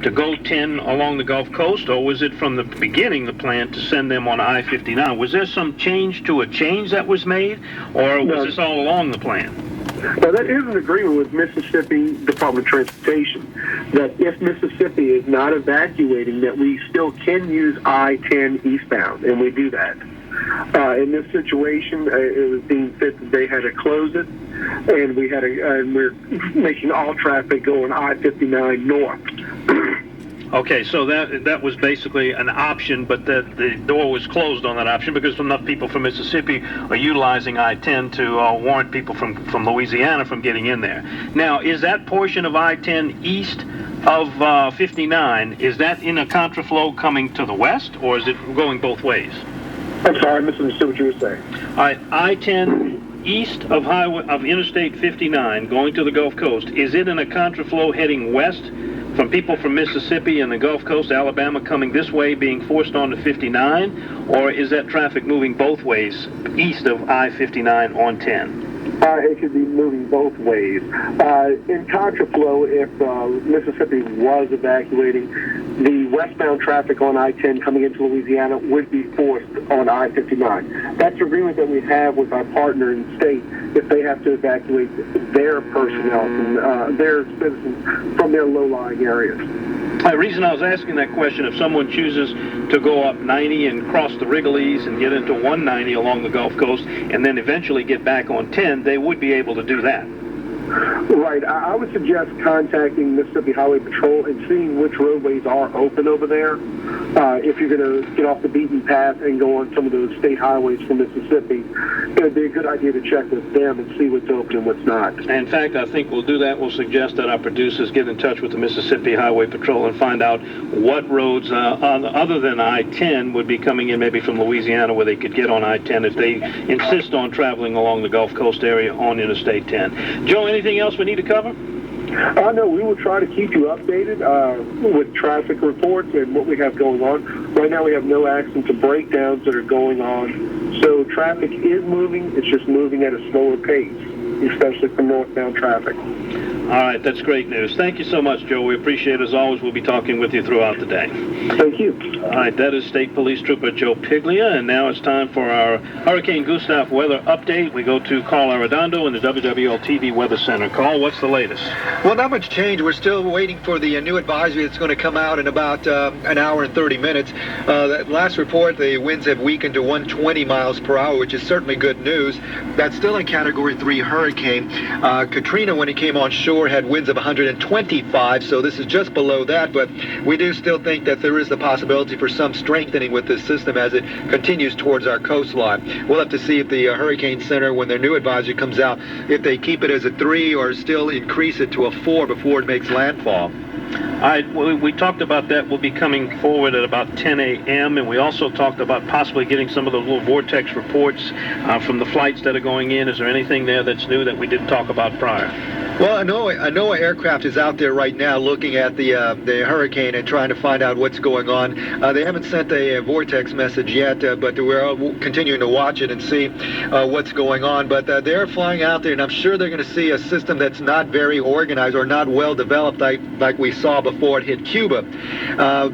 to go 10 along the Gulf Coast, or was it from the beginning the plan to send them on I-59? Was there some change to a change that was made, or was this all along the plan? Now, that is an agreement with Mississippi Department of Transportation that if Mississippi is not evacuating, that we still can use I-10 eastbound, and we do that. In this situation, it was deemed fit that they had to close it, and we're making all traffic go on I-59 north. Okay, so that was basically an option, but the door was closed on that option because enough people from Mississippi are utilizing I-10 to warrant people from Louisiana from getting in there. Now, is that portion of I-10 east of 59, is that in a contraflow coming to the west, or is it going both ways? I'm sorry, I misunderstood what you were saying. All right, I-10 east of Interstate 59 going to the Gulf Coast, is it in a contraflow heading west from people from Mississippi and the Gulf Coast, Alabama, coming this way, being forced onto 59, or is that traffic moving both ways east of I-59 on 10? It could be moving both ways. In contraflow, if Mississippi was evacuating, the westbound traffic on I-10 coming into Louisiana would be forced on I-59. That's the agreement that we have with our partner in the state if they have to evacuate their personnel and their citizens from their low-lying areas. The reason I was asking that question, if someone chooses to go up 90 and cross the Wrigley's and get into 190 along the Gulf Coast and then eventually get back on 10, they would be able to do that. Right. I would suggest contacting Mississippi Highway Patrol and seeing which roadways are open over there. If you're going to get off the beaten path and go on some of those state highways from Mississippi, it would be a good idea to check with them and see what's open and what's not. In fact, I think we'll do that. We'll suggest that our producers get in touch with the Mississippi Highway Patrol and find out what roads other than I-10 would be coming in maybe from Louisiana where they could get on I-10 if they insist on traveling along the Gulf Coast area on Interstate 10. Joe, anything else we need to cover? No, we will try to keep you updated with traffic reports and what we have going on. Right now we have no accidents or breakdowns that are going on. So traffic is moving. It's just moving at a slower pace, especially for northbound traffic. All right, that's great news. Thank you so much, Joe. We appreciate it. As always, we'll be talking with you throughout the day. Thank you. All right, that is State Police Trooper Joe Piglia, and now it's time for our Hurricane Gustav weather update. We go to Carl Arredondo in the WWL-TV Weather Center. Carl, what's the latest? Well, not much change. We're still waiting for the new advisory that's going to come out in about an hour and 30 minutes. That last report, the winds have weakened to 120 miles per hour, which is certainly good news. That's still a Category 3 hurricane. Katrina, when it came on shore, had winds of 125, so this is just below that, but we do still think that there is the possibility for some strengthening with this system as it continues towards our coastline. We'll have to see if the Hurricane Center, when their new advisory comes out, if they keep it as a 3 or still increase it to a 4 before it makes landfall. All right, we talked about that. We'll be coming forward at about 10 a.m., and we also talked about possibly getting some of those little vortex reports from the flights that are going in. Is there anything there that's new that we didn't talk about prior? Well, a NOAA aircraft is out there right now looking at the hurricane and trying to find out what's going on. They haven't sent a vortex message yet, but we're continuing to watch it and see what's going on. But they're flying out there, and I'm sure they're going to see a system that's not very organized or not well developed like we saw before it hit Cuba.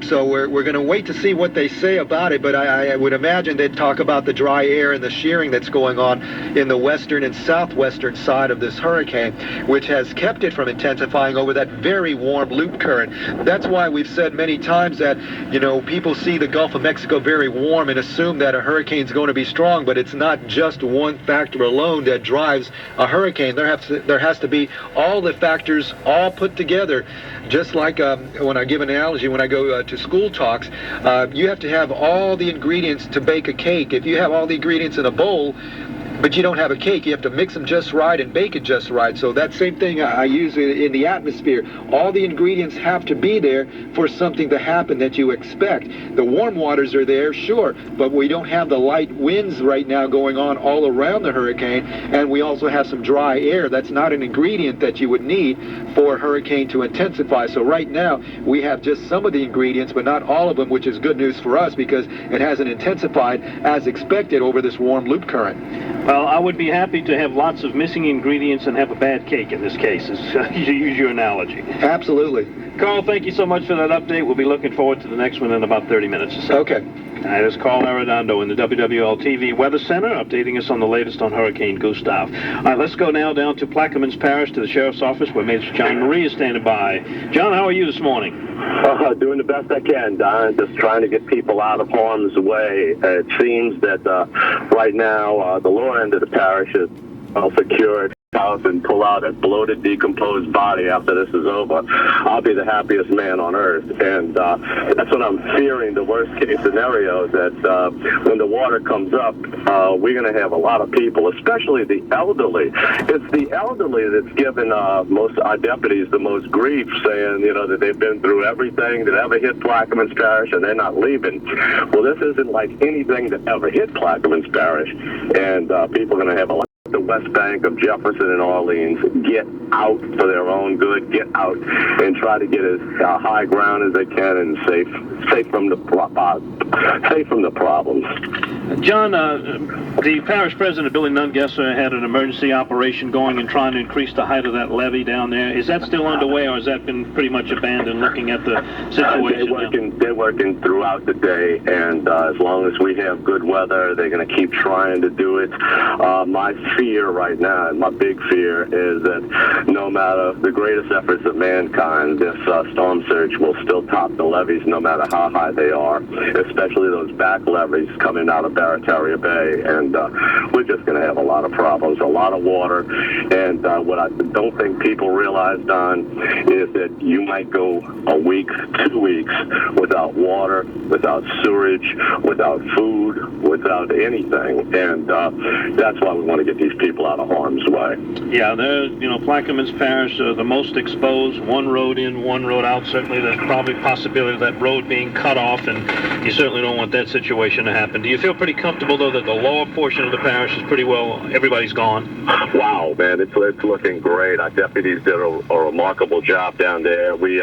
So we're going to wait to see what they say about it, but I would imagine they'd talk about the dry air and the shearing that's going on in the western and southwestern side of this hurricane, which has kept it from intensifying over that very warm loop current. That's why we've said many times that, people see the Gulf of Mexico very warm and assume that a hurricane's going to be strong, but it's not just one factor alone that drives a hurricane. There has to be all the factors all put together. Just like when I give an analogy, when I go to school talks, you have to have all the ingredients to bake a cake. If you have all the ingredients in a bowl, but you don't have a cake, you have to mix them just right and bake it just right. So that same thing I use in the atmosphere. All the ingredients have to be there for something to happen that you expect. The warm waters are there, sure, but we don't have the light winds right now going on all around the hurricane, and we also have some dry air. That's not an ingredient that you would need for a hurricane to intensify. So right now, we have just some of the ingredients, but not all of them, which is good news for us because it hasn't intensified as expected over this warm loop current. Well, I would be happy to have lots of missing ingredients and have a bad cake in this case, to use your analogy. Absolutely. Carl, thank you so much for that update. We'll be looking forward to the next one in about 30 minutes or so. Okay. That is Carl Arredondo in the WWL-TV Weather Center, updating us on the latest on Hurricane Gustav. All right, let's go now down to Plaquemines Parish, to the Sheriff's Office, where Major John Marie is standing by. John, how are you this morning? Doing the best I can, Don. Just trying to get people out of harm's way. It seems that right now the lower end of the parish is well secured. House and pull out a bloated, decomposed body after this is over. I'll be the happiest man on earth, and that's what I'm fearing. The worst case scenario, that when the water comes up, we're going to have a lot of people, especially the elderly. It's the elderly that's given most our deputies the most grief, saying that they've been through everything that ever hit Plaquemines Parish and they're not leaving. Well, this isn't like anything that ever hit Plaquemines Parish, and people are going to have a lot. The West Bank of Jefferson and Orleans get out for their own good, get out and try to get as high ground as they can and safe from the problems. John, the parish president, Billy Nungesser, had an emergency operation going and trying to increase the height of that levee down there. Is that still underway, or has that been pretty much abandoned, looking at the situation? They're working throughout the day, and as long as we have good weather, they're going to keep trying to do it. My fear right now, and my big fear, is that no matter the greatest efforts of mankind, this storm surge will still top the levees no matter how high they are, especially those back levees coming out of Barataria Bay, and we're just going to have a lot of problems, a lot of water, and what I don't think people realize, Don, is that you might go a week, 2 weeks without water, without sewerage, without food, without anything, and that's why we want to get these people out of harm's way. Yeah, Plaquemines Parish, the most exposed, one road in, one road out. Certainly there's probably possibility of that road being cut off, and you certainly don't want that situation to happen. Do you feel pretty comfortable, though, that the lower portion of the parish is pretty well, everybody's gone? Wow, man, it's looking great. Our deputies did a remarkable job down there. We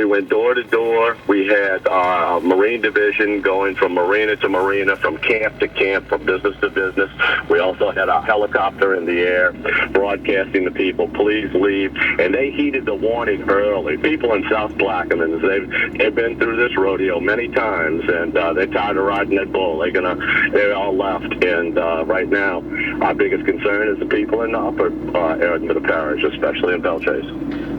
went door to door. We had our Marine Division going from marina to marina, from camp to camp, from business to business. We also had our helicopter in the air broadcasting to people, please leave, and they heeded the warning early. People in South Plaquemines, they've been through this rodeo many times, and they're tired of riding that bull. They're all left, and right now our biggest concern is the people in the upper area of the parish, especially in Belchase.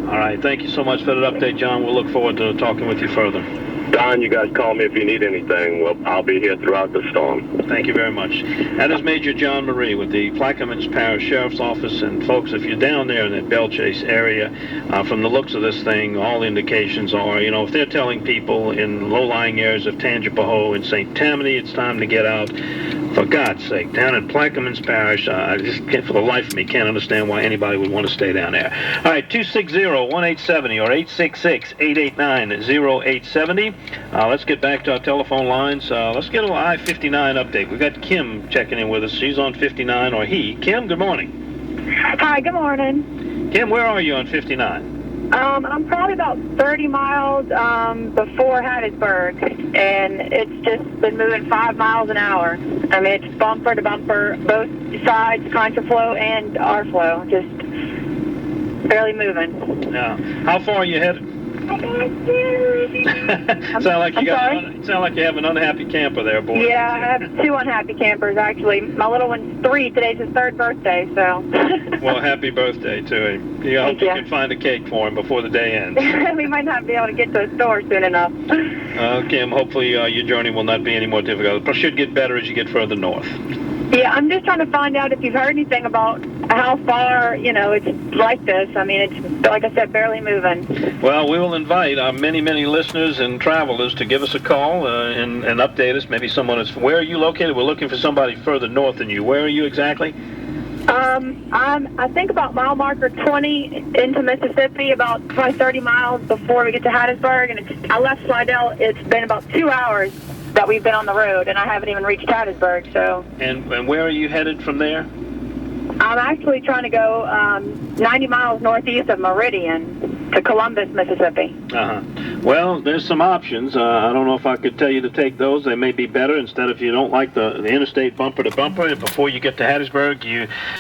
All right, thank you so much for that update, John. We'll look forward to talking with you further. Don, you guys call me if you need anything. Well, I'll be here throughout the storm. Thank you very much. That is Major John Marie with the Plaquemines Parish Sheriff's Office. And folks, if you're down there in that Belchase area, from the looks of this thing, all indications are, if they're telling people in low-lying areas of Tangipahoa and St. Tammany, it's time to get out. For God's sake, down in Plaquemines Parish, I just can't, for the life of me, can't understand why anybody would want to stay down there. All right, 260-1870 or 866-889-0870. Let's get back to our telephone lines. Let's get an I-59 update. We've got Kim checking in with us. She's on 59, or he. Kim, good morning. Hi, good morning. Kim, where are you on 59? I'm probably about 30 miles before Hattiesburg, and it's just been moving 5 miles an hour. I mean, it's bumper to bumper, both sides, contraflow and our flow, just barely moving. Yeah. How far are you headed? Sound like you have an unhappy camper there, boy. Yeah, I have 2 unhappy campers, actually. My little one's 3. Today's his 3rd birthday, so. Well, happy birthday to him. I hope you can find a cake for him before the day ends. We might not be able to get to a store soon enough. Kim, hopefully your journey will not be any more difficult. It should get better as you get further north. Yeah, I'm just trying to find out if you've heard anything about how far, it's like this. I mean, it's, like I said, barely moving. Well, we will invite our many, many listeners and travelers to give us a call and update us. Maybe someone is... Where are you located? We're looking for somebody further north than you. Where are you exactly? I think about mile marker 20 into Mississippi, about probably 30 miles before we get to Hattiesburg. And I left Slidell. It's been about 2 hours that we've been on the road, and I haven't even reached Hattiesburg. So. And where are you headed from there? I'm actually trying to go 90 miles northeast of Meridian to Columbus, Mississippi. Uh-huh. Well, there's some options. I don't know if I could tell you to take those. They may be better. Instead, if you don't like the interstate bumper to bumper, and before you get to Hattiesburg, you